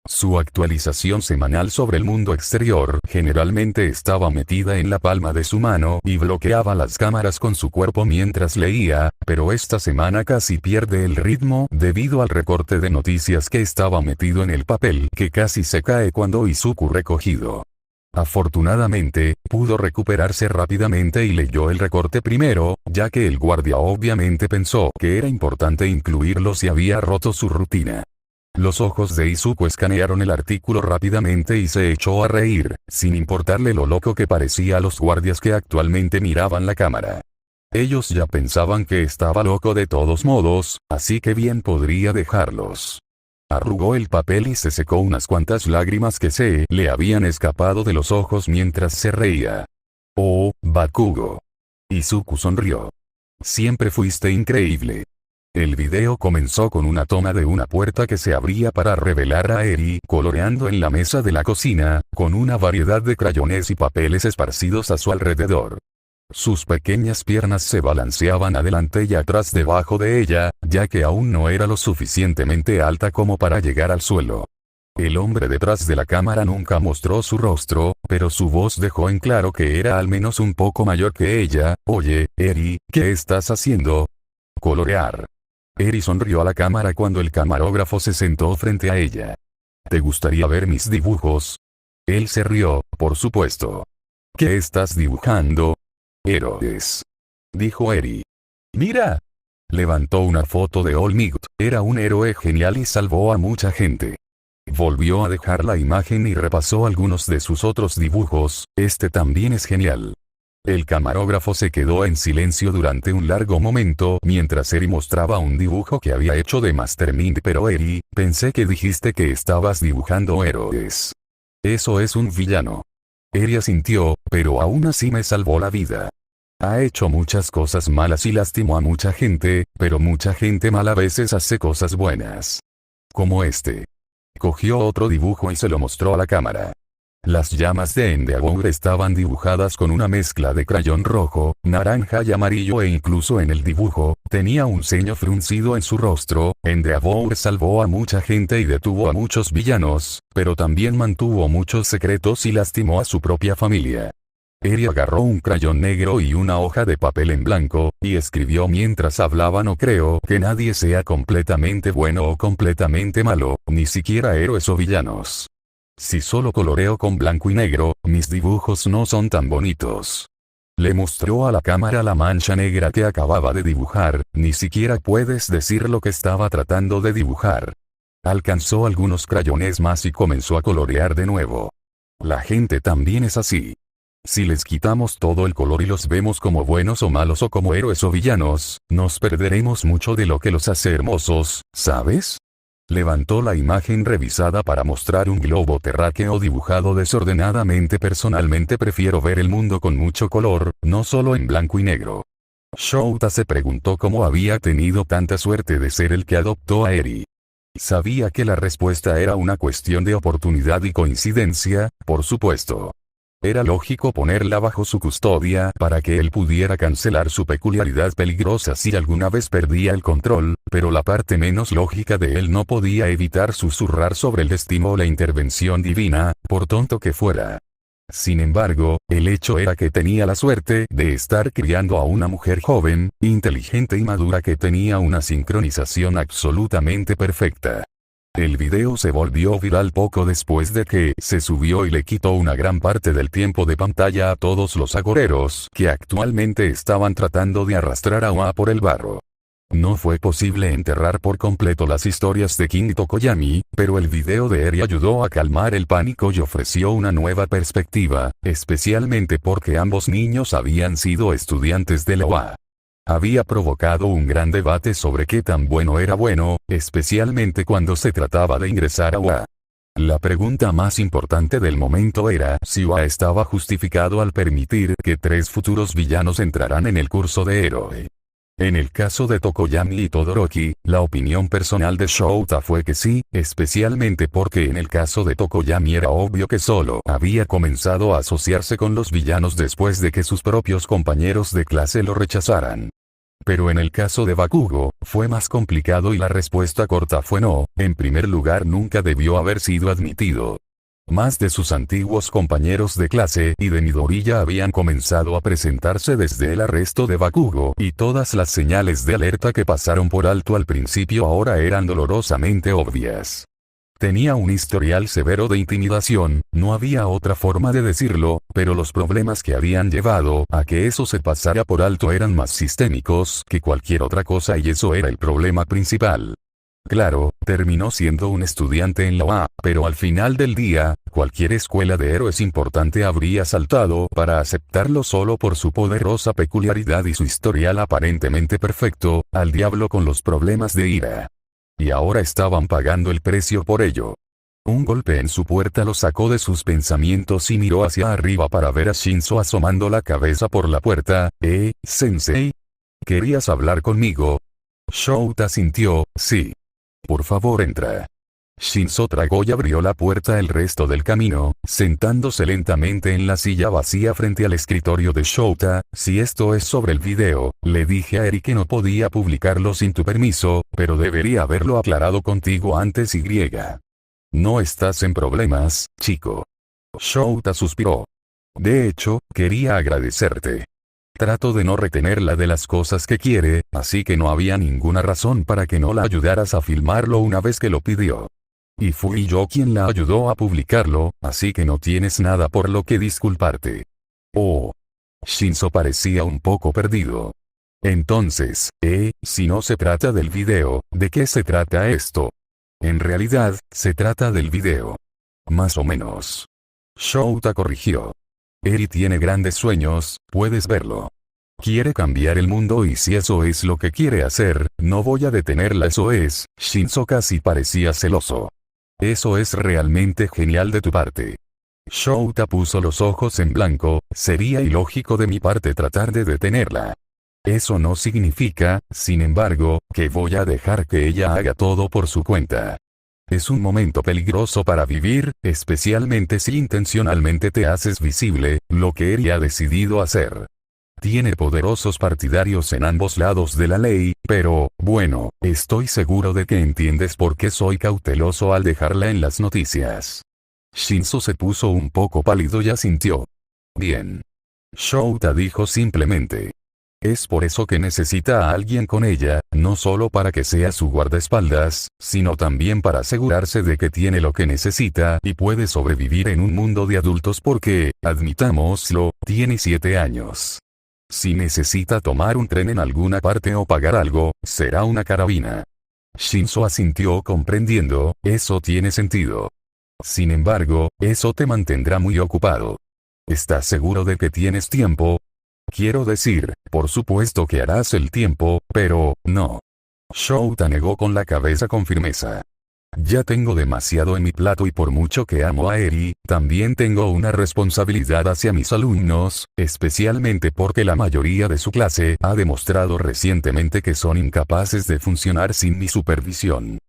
Su actualización semanal sobre el mundo exterior generalmente estaba metida en la palma de su mano y bloqueaba las cámaras con su cuerpo mientras leía, pero esta semana casi pierde el ritmo debido al recorte de noticias que estaba metido en el papel que casi se cae cuando Izuku recogido. Afortunadamente, pudo recuperarse rápidamente y leyó el recorte primero, ya que el guardia obviamente pensó que era importante incluirlo si había roto su rutina. Los ojos de Izuku escanearon el artículo rápidamente y se echó a reír, sin importarle lo loco que parecía a los guardias que actualmente miraban la cámara. Ellos ya pensaban que estaba loco de todos modos, así que bien podría dejarlos. Arrugó el papel y se secó unas cuantas lágrimas que se le habían escapado de los ojos mientras se reía. «Oh, Bakugo». Izuku sonrió. «Siempre fuiste increíble». El video comenzó con una toma de una puerta que se abría para revelar a Eri coloreando en la mesa de la cocina, con una variedad de crayones y papeles esparcidos a su alrededor. Sus pequeñas piernas se balanceaban adelante y atrás debajo de ella, ya que aún no era lo suficientemente alta como para llegar al suelo. El hombre detrás de la cámara nunca mostró su rostro, pero su voz dejó en claro que era al menos un poco mayor que ella. «Oye, Eri, ¿qué estás haciendo?» «Colorear». Eri sonrió a la cámara cuando el camarógrafo se sentó frente a ella. «¿Te gustaría ver mis dibujos?» Él se rió, por supuesto. «¿Qué estás dibujando?» «Héroes», dijo Eri. «Mira». Levantó una foto de All Might. Era un héroe genial y salvó a mucha gente. Volvió a dejar la imagen y repasó algunos de sus otros dibujos. «Este también es genial». El camarógrafo se quedó en silencio durante un largo momento mientras Eri mostraba un dibujo que había hecho de Mastermind. «Pero Eri, pensé que dijiste que estabas dibujando héroes. Eso es un villano». Eri asintió, «pero aún así me salvó la vida. Ha hecho muchas cosas malas y lastimó a mucha gente, pero mucha gente mala a veces hace cosas buenas. Como este». Cogió otro dibujo y se lo mostró a la cámara. Las llamas de Endeavor estaban dibujadas con una mezcla de crayón rojo, naranja y amarillo e incluso en el dibujo, tenía un ceño fruncido en su rostro. Endeavor salvó a mucha gente y detuvo a muchos villanos, pero también mantuvo muchos secretos y lastimó a su propia familia. Eri agarró un crayón negro y una hoja de papel en blanco, y escribió mientras hablaba: «No creo que nadie sea completamente bueno o completamente malo, ni siquiera héroes o villanos. Si solo coloreo con blanco y negro, mis dibujos no son tan bonitos». Le mostró a la cámara la mancha negra que acababa de dibujar. «Ni siquiera puedes decir lo que estaba tratando de dibujar». Alcanzó algunos crayones más y comenzó a colorear de nuevo. La gente también es así. Si les quitamos todo el color y los vemos como buenos o malos o como héroes o villanos, nos perderemos mucho de lo que los hace hermosos, ¿sabes? Levantó la imagen revisada para mostrar un globo terráqueo dibujado desordenadamente. «Personalmente prefiero ver el mundo con mucho color, no solo en blanco y negro». Shouta se preguntó cómo había tenido tanta suerte de ser el que adoptó a Eri. Sabía que la respuesta era una cuestión de oportunidad y coincidencia, por supuesto. Era lógico ponerla bajo su custodia para que él pudiera cancelar su peculiaridad peligrosa si alguna vez perdía el control, pero la parte menos lógica de él no podía evitar susurrar sobre el destino o la intervención divina, por tonto que fuera. Sin embargo, el hecho era que tenía la suerte de estar criando a una mujer joven, inteligente y madura que tenía una sincronización absolutamente perfecta. El video se volvió viral poco después de que se subió y le quitó una gran parte del tiempo de pantalla a todos los agoreros que actualmente estaban tratando de arrastrar a Oa por el barro. No fue posible enterrar por completo las historias de King Tokoyami, pero el video de Eri ayudó a calmar el pánico y ofreció una nueva perspectiva, especialmente porque ambos niños habían sido estudiantes de la Oa. Había provocado un gran debate sobre qué tan bueno era bueno, especialmente cuando se trataba de ingresar a Oa. La pregunta más importante del momento era si Oa estaba justificado al permitir que 3 futuros villanos entraran en el curso de héroe. En el caso de Tokoyami y Todoroki, la opinión personal de Shouta fue que sí, especialmente porque en el caso de Tokoyami era obvio que solo había comenzado a asociarse con los villanos después de que sus propios compañeros de clase lo rechazaran. Pero en el caso de Bakugo, fue más complicado y la respuesta corta fue no. En primer lugar, nunca debió haber sido admitido. Más de sus antiguos compañeros de clase y de Midoriya habían comenzado a presentarse desde el arresto de Bakugo, y todas las señales de alerta que pasaron por alto al principio ahora eran dolorosamente obvias. Tenía un historial severo de intimidación, no había otra forma de decirlo, pero los problemas que habían llevado a que eso se pasara por alto eran más sistémicos que cualquier otra cosa y eso era el problema principal. Claro, terminó siendo un estudiante en la UA, pero al final del día, cualquier escuela de héroes importante habría saltado para aceptarlo solo por su poderosa peculiaridad y su historial aparentemente perfecto, al diablo con los problemas de ira. Y ahora estaban pagando el precio por ello. Un golpe en su puerta lo sacó de sus pensamientos y miró hacia arriba para ver a Shinzo asomando la cabeza por la puerta. ¿Sensei? ¿Querías hablar conmigo? Shouta sintió, sí. Por favor entra. Shinzo tragó y abrió la puerta el resto del camino, sentándose lentamente en la silla vacía frente al escritorio de Shouta. Si esto es sobre el video, le dije a Eri que no podía publicarlo sin tu permiso, pero debería haberlo aclarado contigo antes y. No estás en problemas, chico. Shouta suspiró. De hecho, quería agradecerte. Trato de no retenerla de las cosas que quiere, así que no había ninguna razón para que no la ayudaras a filmarlo una vez que lo pidió. Y fui yo quien la ayudó a publicarlo, así que no tienes nada por lo que disculparte. Oh. Shinzo parecía un poco perdido. Entonces, si no se trata del video, ¿de qué se trata esto? En realidad, se trata del video. Más o menos. Shouta corrigió. Eri tiene grandes sueños, puedes verlo. Quiere cambiar el mundo y si eso es lo que quiere hacer, no voy a detenerla. Eso es. Shinzo casi parecía celoso. Eso es realmente genial de tu parte. Shouta puso los ojos en blanco. Sería ilógico de mi parte tratar de detenerla. Eso no significa, sin embargo, que voy a dejar que ella haga todo por su cuenta. Es un momento peligroso para vivir, especialmente si intencionalmente te haces visible, lo que Eri ha decidido hacer. Tiene poderosos partidarios en ambos lados de la ley, pero, bueno, estoy seguro de que entiendes por qué soy cauteloso al dejarla en las noticias. Shinzo se puso un poco pálido y asintió. Bien. Shouta dijo simplemente. Es por eso que necesita a alguien con ella, no solo para que sea su guardaespaldas, sino también para asegurarse de que tiene lo que necesita y puede sobrevivir en un mundo de adultos porque, admitámoslo, tiene 7 años. Si necesita tomar un tren en alguna parte o pagar algo, será una carabina. Shinzo asintió comprendiendo, eso tiene sentido. Sin embargo, eso te mantendrá muy ocupado. ¿Estás seguro de que tienes tiempo? Quiero decir, por supuesto que harás el tiempo, pero, no. Shouta negó con la cabeza con firmeza. Ya tengo demasiado en mi plato y por mucho que amo a Eri, también tengo una responsabilidad hacia mis alumnos, especialmente porque la mayoría de su clase ha demostrado recientemente que son incapaces de funcionar sin mi supervisión.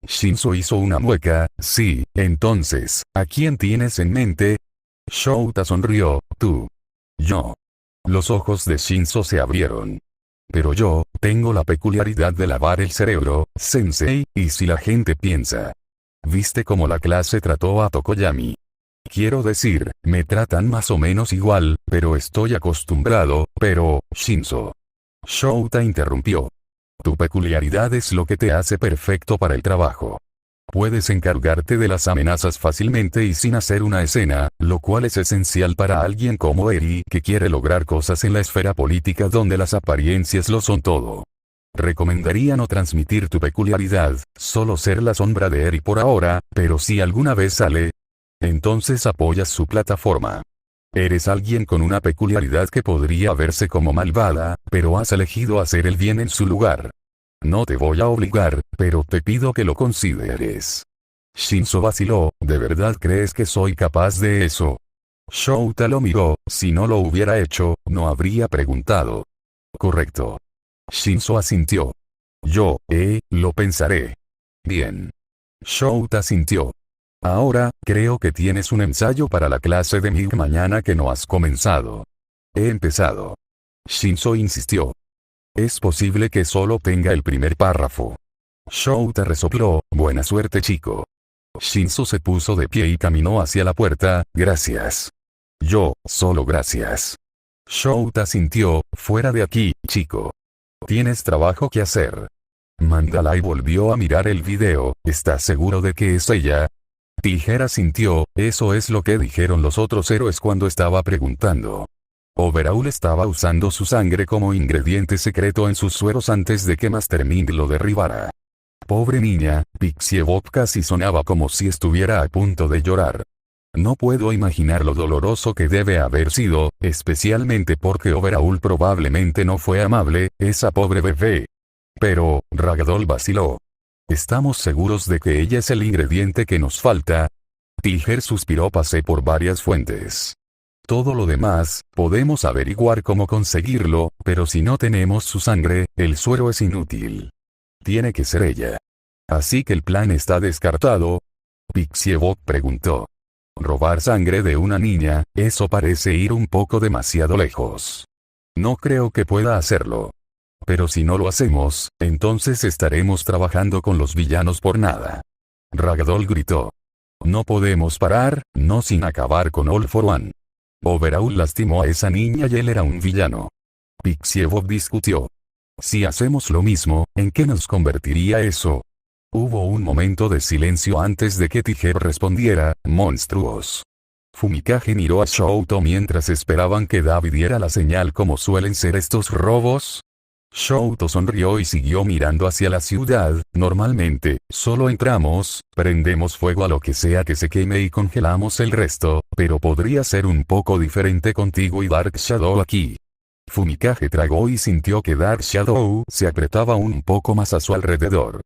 Shinzo hizo una mueca. Sí, entonces, ¿a quién tienes en mente? Shouta sonrió. Tú. Yo. Los ojos de Shinzo se abrieron. Pero yo, tengo la peculiaridad de lavar el cerebro, sensei, y si la gente piensa. ¿Viste cómo la clase trató a Tokoyami? Quiero decir, me tratan más o menos igual, pero estoy acostumbrado, pero, Shinzo. Shouta interrumpió. Tu peculiaridad es lo que te hace perfecto para el trabajo. Puedes encargarte de las amenazas fácilmente y sin hacer una escena, lo cual es esencial para alguien como Eri que quiere lograr cosas en la esfera política donde las apariencias lo son todo. Recomendaría no transmitir tu peculiaridad, solo ser la sombra de Eri por ahora, pero si alguna vez sale, entonces apoyas su plataforma. Eres alguien con una peculiaridad que podría verse como malvada, pero has elegido hacer el bien en su lugar. No te voy a obligar, pero te pido que lo consideres. Shinzo vaciló, ¿de verdad crees que soy capaz de eso? Shouta lo miró, si no lo hubiera hecho, no habría preguntado. Correcto. Shinzo asintió. Lo pensaré. Bien. Shouta asintió. Ahora, creo que tienes un ensayo para la clase de MIG mañana que no has comenzado. He empezado. Shinzo insistió. Es posible que solo tenga el primer párrafo. Shouta resopló, buena suerte chico. Shinzo se puso de pie y caminó hacia la puerta, gracias. Solo gracias. Shouta sintió, fuera de aquí, chico. Tienes trabajo que hacer. Mandalay volvió a mirar el video, ¿estás seguro de que es ella? Tijera sintió, eso es lo que dijeron los otros héroes cuando estaba preguntando. Overhaul estaba usando su sangre como ingrediente secreto en sus sueros antes de que Mastermind lo derribara. Pobre niña, Pixie Bob casi sonaba como si estuviera a punto de llorar. No puedo imaginar lo doloroso que debe haber sido, especialmente porque Overhaul probablemente no fue amable, esa pobre bebé. Pero, Ragdoll vaciló. ¿Estamos seguros de que ella es el ingrediente que nos falta? Tiger suspiró, pasé por varias fuentes. Todo lo demás, podemos averiguar cómo conseguirlo, pero si no tenemos su sangre, el suero es inútil. Tiene que ser ella. Así que el plan está descartado. Pixie Bob preguntó. Robar sangre de una niña, eso parece ir un poco demasiado lejos. No creo que pueda hacerlo. Pero si no lo hacemos, entonces estaremos trabajando con los villanos por nada. Ragdoll gritó. No podemos parar, no sin acabar con All for One. Overhaul lastimó a esa niña y él era un villano. Pixie Bob discutió. Si hacemos lo mismo, ¿en qué nos convertiría eso? Hubo un momento de silencio antes de que Tiger respondiera, monstruos. Fumikage miró a Shouto mientras esperaban que David diera la señal como suelen ser estos robos. Shouto sonrió y siguió mirando hacia la ciudad, normalmente, solo entramos, prendemos fuego a lo que sea que se queme y congelamos el resto, pero podría ser un poco diferente contigo y Dark Shadow aquí. Fumikage tragó y sintió que Dark Shadow se apretaba un poco más a su alrededor.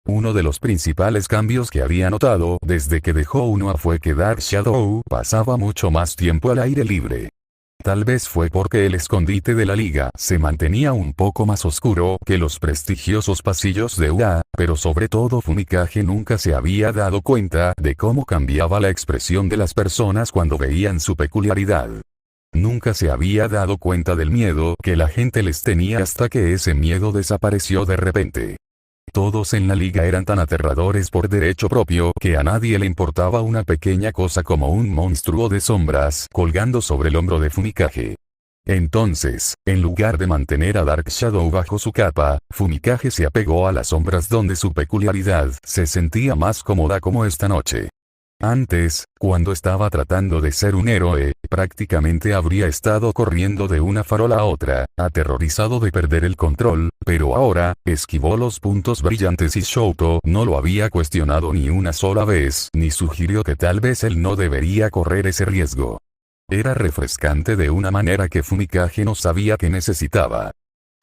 Uno de los principales cambios que había notado desde que dejó Unoa fue que Dark Shadow pasaba mucho más tiempo al aire libre. Tal vez fue porque el escondite de la liga se mantenía un poco más oscuro que los prestigiosos pasillos de UA, pero sobre todo Fumikage nunca se había dado cuenta de cómo cambiaba la expresión de las personas cuando veían su peculiaridad. Nunca se había dado cuenta del miedo que la gente les tenía hasta que ese miedo desapareció de repente. Todos en la liga eran tan aterradores por derecho propio que a nadie le importaba una pequeña cosa como un monstruo de sombras colgando sobre el hombro de Fumikage. Entonces, en lugar de mantener a Dark Shadow bajo su capa, Fumikage se apegó a las sombras donde su peculiaridad se sentía más cómoda como esta noche. Antes, cuando estaba tratando de ser un héroe, prácticamente habría estado corriendo de una farola a otra, aterrorizado de perder el control, pero ahora, esquivó los puntos brillantes y Shouto no lo había cuestionado ni una sola vez, ni sugirió que tal vez él no debería correr ese riesgo. Era refrescante de una manera que Fumikage no sabía que necesitaba.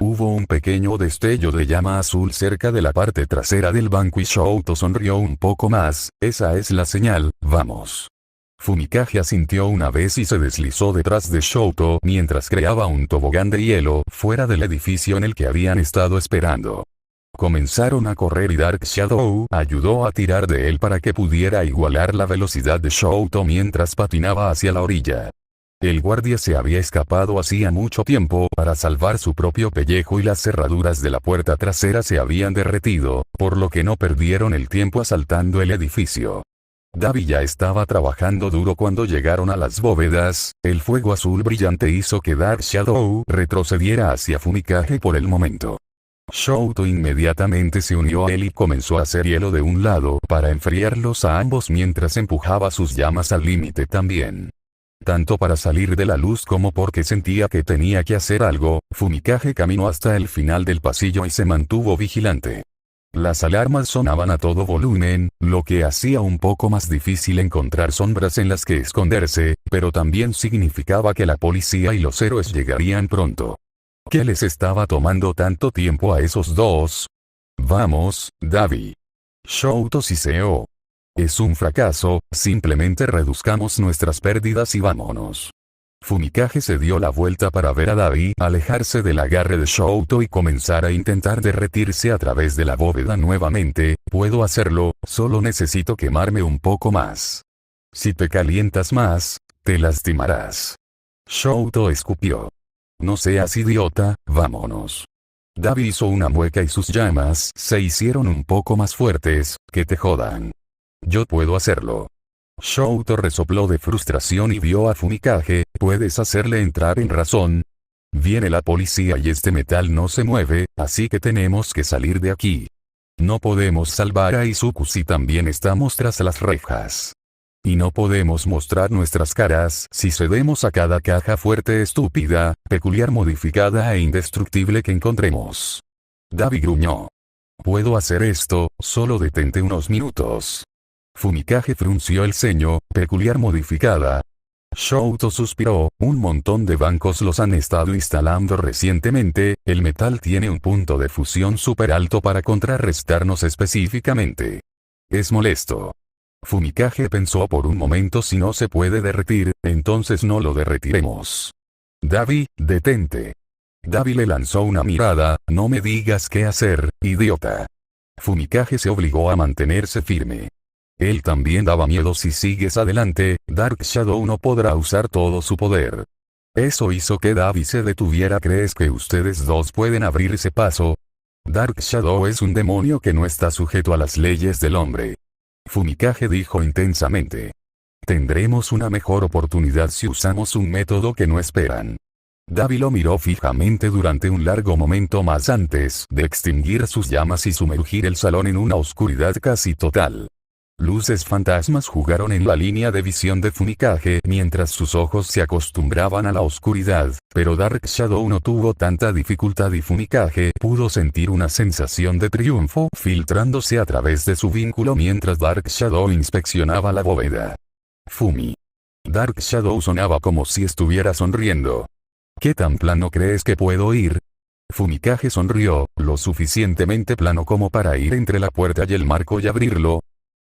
Hubo un pequeño destello de llama azul cerca de la parte trasera del banco y Shouto sonrió un poco más, esa es la señal, vamos. Fumikage asintió una vez y se deslizó detrás de Shouto mientras creaba un tobogán de hielo fuera del edificio en el que habían estado esperando. Comenzaron a correr y Dark Shadow ayudó a tirar de él para que pudiera igualar la velocidad de Shouto mientras patinaba hacia la orilla. El guardia se había escapado hacía mucho tiempo para salvar su propio pellejo y las cerraduras de la puerta trasera se habían derretido, por lo que no perdieron el tiempo asaltando el edificio. Davi ya estaba trabajando duro cuando llegaron a las bóvedas, el fuego azul brillante hizo que Dark Shadow retrocediera hacia Fumikage por el momento. Shouto inmediatamente se unió a él y comenzó a hacer hielo de un lado para enfriarlos a ambos mientras empujaba sus llamas al límite también. Tanto para salir de la luz como porque sentía que tenía que hacer algo, Fumikage caminó hasta el final del pasillo y se mantuvo vigilante. Las alarmas sonaban a todo volumen, lo que hacía un poco más difícil encontrar sombras en las que esconderse, pero también significaba que la policía y los héroes llegarían pronto. ¿Qué les estaba tomando tanto tiempo a esos dos? Vamos, Davi. Shouto siseó. Es un fracaso, simplemente reduzcamos nuestras pérdidas y vámonos. Fumikage se dio la vuelta para ver a Davi alejarse del agarre de Shouto y comenzar a intentar derretirse a través de la bóveda nuevamente. Puedo hacerlo, solo necesito quemarme un poco más. Si te calientas más, te lastimarás. Shouto escupió. No seas idiota, vámonos. Davi hizo una mueca y sus llamas se hicieron un poco más fuertes. Que te jodan. Yo puedo hacerlo. Shouto resopló de frustración y vio a Fumikage. ¿Puedes hacerle entrar en razón? Viene la policía y este metal no se mueve, así que tenemos que salir de aquí. No podemos salvar a Izuku si también estamos tras las rejas. Y no podemos mostrar nuestras caras si cedemos a cada caja fuerte estúpida, peculiar modificada e indestructible que encontremos. Davi gruñó. Puedo hacer esto, solo detente unos minutos. Fumikage frunció el ceño. Peculiar modificada. Shouto suspiró. Un montón de bancos los han estado instalando recientemente. El metal tiene un punto de fusión súper alto para contrarrestarnos específicamente. Es molesto. Fumikage pensó por un momento: si no se puede derretir, entonces no lo derretiremos. Davi, detente. Davi le lanzó una mirada. No me digas qué hacer, idiota. Fumikage se obligó a mantenerse firme. Él también daba miedo. Si sigues adelante, Dark Shadow no podrá usar todo su poder. Eso hizo que Davi se detuviera. ¿Crees que ustedes dos pueden abrirse paso? Dark Shadow es un demonio que no está sujeto a las leyes del hombre. Fumikage dijo intensamente. Tendremos una mejor oportunidad si usamos un método que no esperan. Davi lo miró fijamente durante un largo momento más antes de extinguir sus llamas y sumergir el salón en una oscuridad casi total. Luces fantasmas jugaron en la línea de visión de Fumikage mientras sus ojos se acostumbraban a la oscuridad, pero Dark Shadow no tuvo tanta dificultad y Fumikage pudo sentir una sensación de triunfo filtrándose a través de su vínculo mientras Dark Shadow inspeccionaba la bóveda. Fumi. Dark Shadow sonaba como si estuviera sonriendo. ¿Qué tan plano crees que puedo ir? Fumikage sonrió, lo suficientemente plano como para ir entre la puerta y el marco y abrirlo.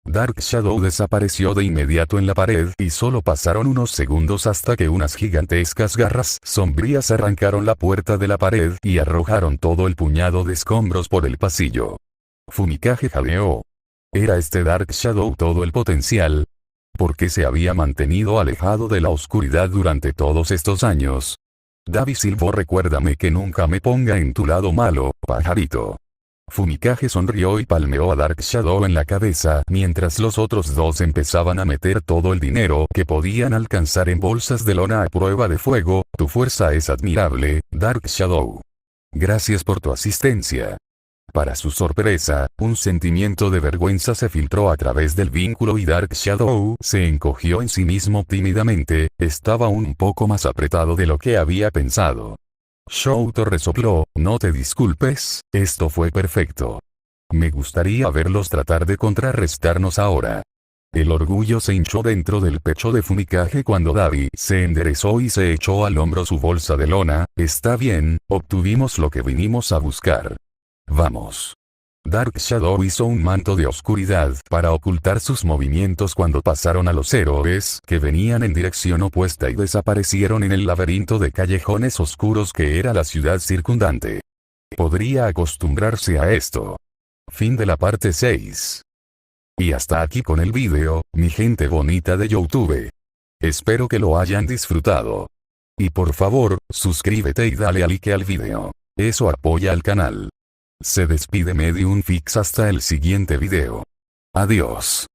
Dark Shadow desapareció de inmediato en la pared y solo pasaron unos segundos hasta que unas gigantescas garras sombrías arrancaron la puerta de la pared y arrojaron todo el puñado de escombros por el pasillo. Fumikage jadeó. ¿Era este Dark Shadow todo el potencial? ¿Por qué se había mantenido alejado de la oscuridad durante todos estos años? Davi silbó: recuérdame que nunca me ponga en tu lado malo, pajarito. Fumikage sonrió y palmeó a Dark Shadow en la cabeza mientras los otros dos empezaban a meter todo el dinero que podían alcanzar en bolsas de lona a prueba de fuego. Tu fuerza es admirable, Dark Shadow. Gracias por tu asistencia. Para su sorpresa, un sentimiento de vergüenza se filtró a través del vínculo y Dark Shadow se encogió en sí mismo tímidamente. Estaba un poco más apretado de lo que había pensado. Shouto resopló: no te disculpes, esto fue perfecto. Me gustaría verlos tratar de contrarrestarnos ahora. El orgullo se hinchó dentro del pecho de Fumikage cuando Davi se enderezó y se echó al hombro su bolsa de lona. Está bien, obtuvimos lo que vinimos a buscar. Vamos. Dark Shadow hizo un manto de oscuridad para ocultar sus movimientos cuando pasaron a los héroes que venían en dirección opuesta y desaparecieron en el laberinto de callejones oscuros que era la ciudad circundante. Podría acostumbrarse a esto. Fin de la parte 6. Y hasta aquí con el video, mi gente bonita de YouTube. Espero que lo hayan disfrutado. Y por favor, suscríbete y dale a like al video. Eso apoya al canal. Se despide Medium Fix hasta el siguiente video. Adiós.